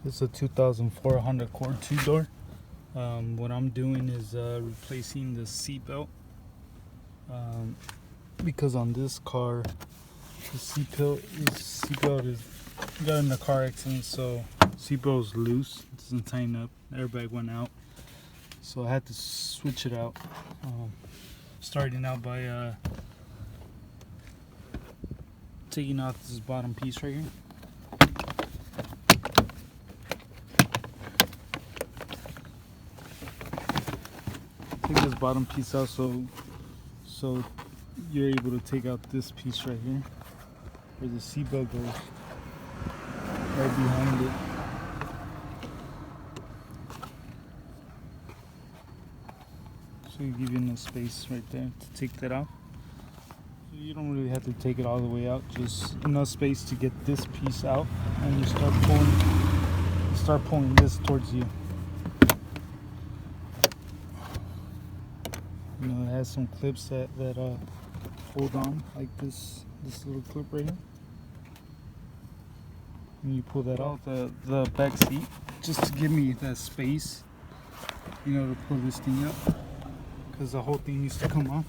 It's a 2004 Honda Accord 2-door. What I'm doing is replacing the seatbelt, because on this car the seatbelt is got in a car accident, so seatbelt is loose. It doesn't tighten up. Airbag went out, so I had to switch it out. Starting out by taking out this bottom piece right here. Take this bottom piece out so you're able to take out this piece right here where the seatbelt goes, right behind it. So you give you enough space right there to take that out. So you don't really have to take it all the way out, just enough space to get this piece out, and you start pulling this towards you. You know, it has some clips that hold on, like this little clip right here. And you pull that out the back seat, just to give me that space, you know, to pull this thing up, because the whole thing needs to come off.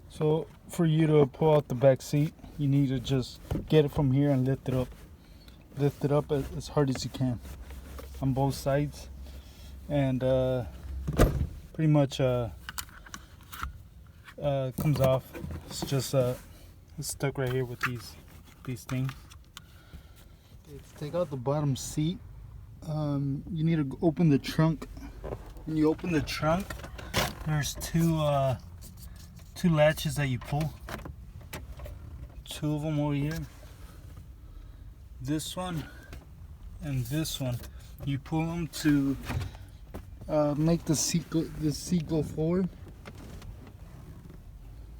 So for you to pull out the back seat, you need to just get it from here and lift it up. Lift it up as hard as you can on both sides, and pretty much comes off. It's just it's stuck right here with these things. Okay, to take out the bottom seat, you need to open the trunk. When you open the trunk, there's two latches that you pull. Two of them over here. This one and this one. You pull them to make the seat go forward.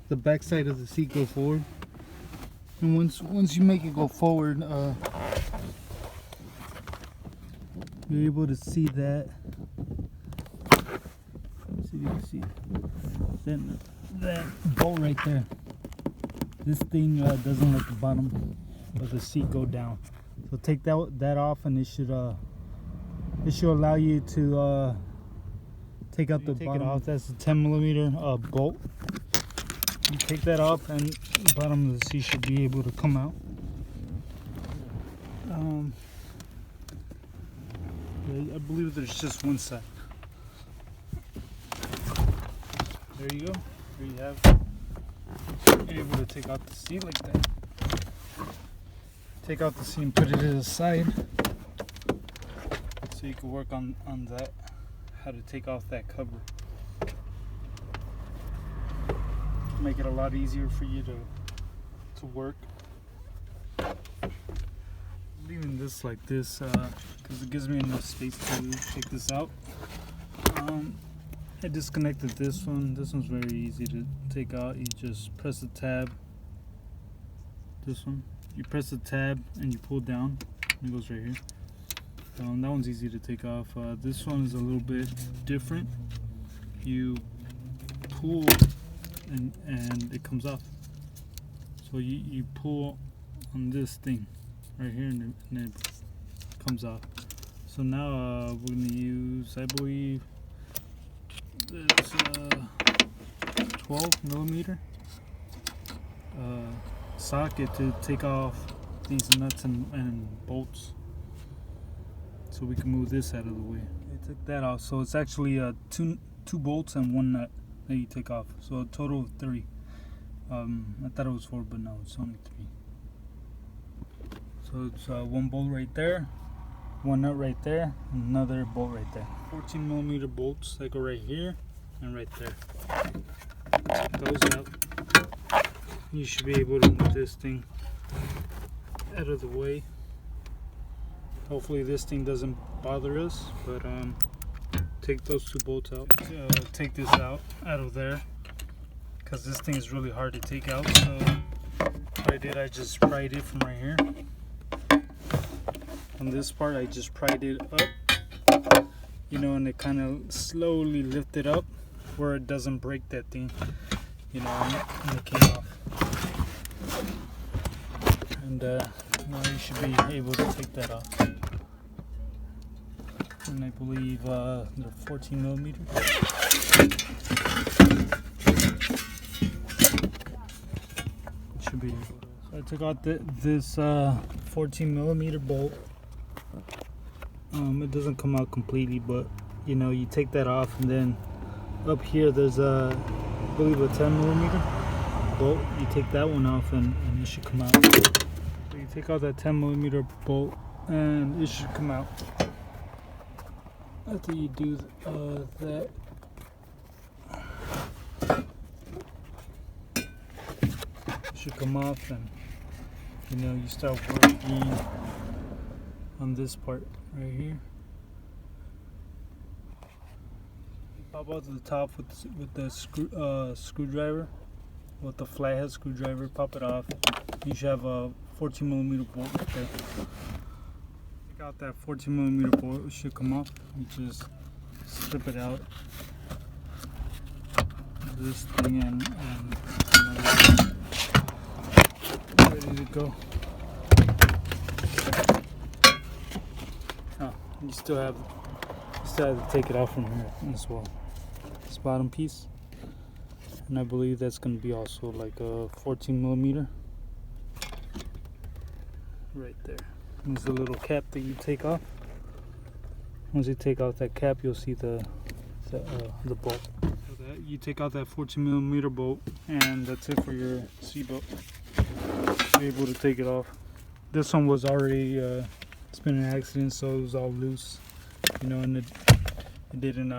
The back side of the seat go forward. And once you make it go forward, you're able to see that. See if you can see that bolt right there. This thing doesn't let the bottom of the seat go down. So take that off, and it should allow you to take out the bottom. It off. That's a 10mm bolt. You take that off, and the bottom of the seat should be able to come out. I believe there's just one side. There you go. There you have it. You're able to take out the seat like that. Take out the seat and put it to the side, so you can work on that, how to take off that cover. Make it a lot easier for you to work. Leaving this like this because it gives me enough space to take this out. I disconnected this one. This one's very easy to take out. You just press the tab. This one. You press the tab and you pull down. It goes right here. That one's easy to take off. This one is a little bit different. You pull and it comes off. So you pull on this thing right here, and it comes off. So now we're going to use, I believe, this 12mm socket to take off these nuts and bolts, so we can move this out of the way. I took that off, so it's actually two bolts and one nut that you take off, so a total of 3. I thought it was 4, but no, it's only 3. So it's one bolt right there, one nut right there, and another bolt right there. 14mm bolts that go right here and right there. Take those out. You should be able to move this thing out of the way. Hopefully this thing doesn't bother us, but take those 2 bolts out. Take this out of there, because this thing is really hard to take out. So what I did, I just pried it from right here. On this part, I just pried it up, you know, and it kind of slowly lifted up where it doesn't break that thing, you know, and it came off. And now you should be able to take that off. And I believe they're 14 millimeter. Should be able to. So I took out this 14 millimeter bolt. It doesn't come out completely, but you know, you take that off, and then up here there's I believe a 10 millimeter bolt. You take that one off, and it should come out. So you take out that 10 millimeter bolt, and it should come out. After you do that, it should come off, and you know, you start working on this part right here. You pop out to the top with the screwdriver, with the flathead screwdriver. Pop it off. You should have a 14 millimeter bolt right there. Take out that 14 millimeter bolt. It should come off. You just strip it out. This thing and ready to go. Oh, you still have to take it off from here as well. This bottom piece, and I believe that's going to be also like a 14 millimeter right there. There's a little cap that you take off. Once you take off that cap, you'll see the bolt. So that you take out that 14 millimeter bolt, and that's it for your seatbelt. You're able to take it off. This one was already it's been an accident, so it was all loose, you know, and it didn't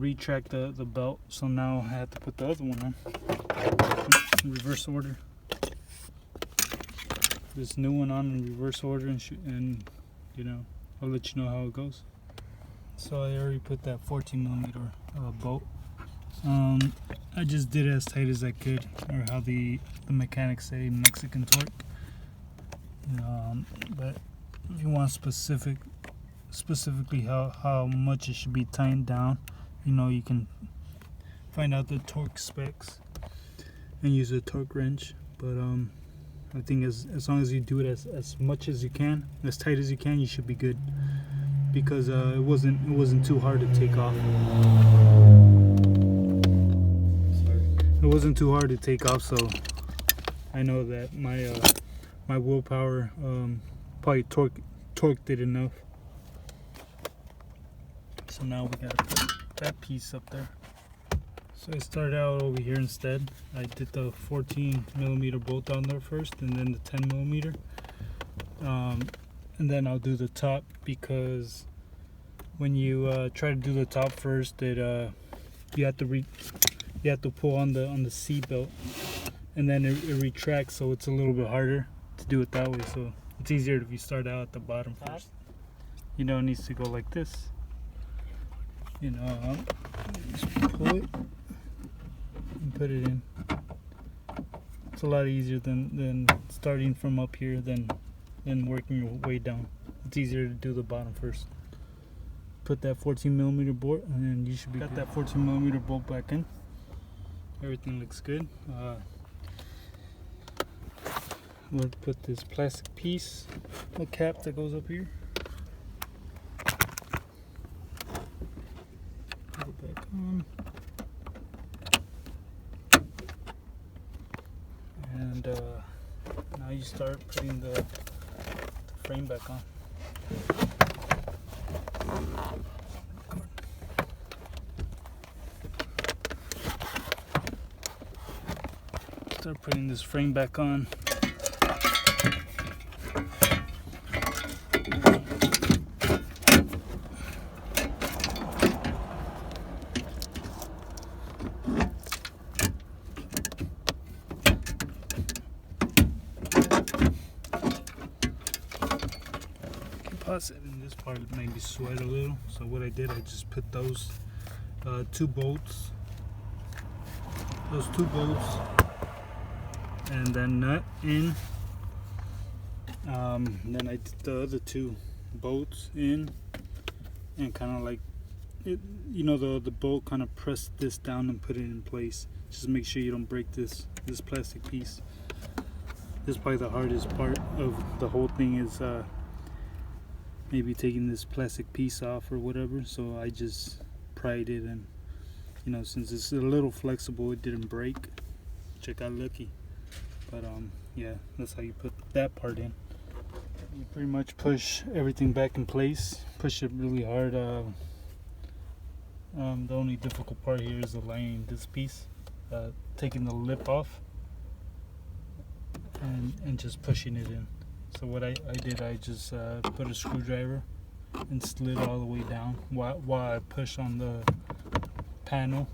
retract the belt, so now I had to put the other one on in reverse order. This new one on in reverse order, and you know, I'll let you know how it goes. So I already put that 14 millimeter bolt. I just did it as tight as I could, or how the mechanics say, Mexican torque. But if you want specifically how much it should be tightened down, you know, you can find out the torque specs and use a torque wrench. But I think as long as you do it as much as you can, as tight as you can, you should be good, because it wasn't too hard to take off. It wasn't too hard to take off, so I know that my willpower probably torqued it enough. So now we gotta put that piece up there. So I started out over here instead. I did the 14 millimeter bolt on there first, and then the 10 millimeter, and then I'll do the top, because when you try to do the top first, you have to pull on the seat belt, and then it retracts, so it's a little bit harder to do it that way. So it's easier if you start out at the bottom first. You know, it needs to go like this. You know, just pull it and put it in. It's a lot easier than starting from up here than working your way down. It's easier to do the bottom first. Put that 14 millimeter bolt, and then you should be got that 14 millimeter bolt back in. Everything looks good. We'll put this plastic piece, a cap that goes up here. Put it back on. And now you start putting the frame back on. Start putting this frame back on. And this part made me sweat a little, so what I did, I just put those two bolts, and then nut in. Then I did the other two bolts in, and kind of like it, you know, the bolt kind of pressed this down and put it in place. Just make sure you don't break this plastic piece. This is probably the hardest part of the whole thing, is maybe taking this plastic piece off or whatever. So I just pried it, and you know, since it's a little flexible, it didn't break, which I got lucky. But yeah, that's how you put that part in. You pretty much push everything back in place, push it really hard. The only difficult part here is aligning this piece, taking the lip off and just pushing it in. So what I did, I just put a screwdriver and slid all the way down while I push on the panel.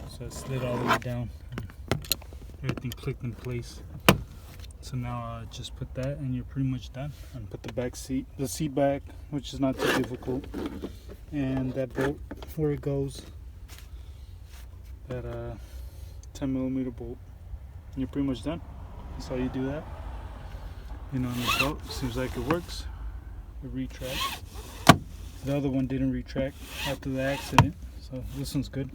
So I slid all the way down and everything clicked in place. So now just put that and you're pretty much done. And put the seat back, which is not too difficult, and that bolt where it goes, that 10mm bolt, and you're pretty much done. That's how you do that. You know, on the belt, seems like it works. It retracts. The other one didn't retract after the accident, so this one's good.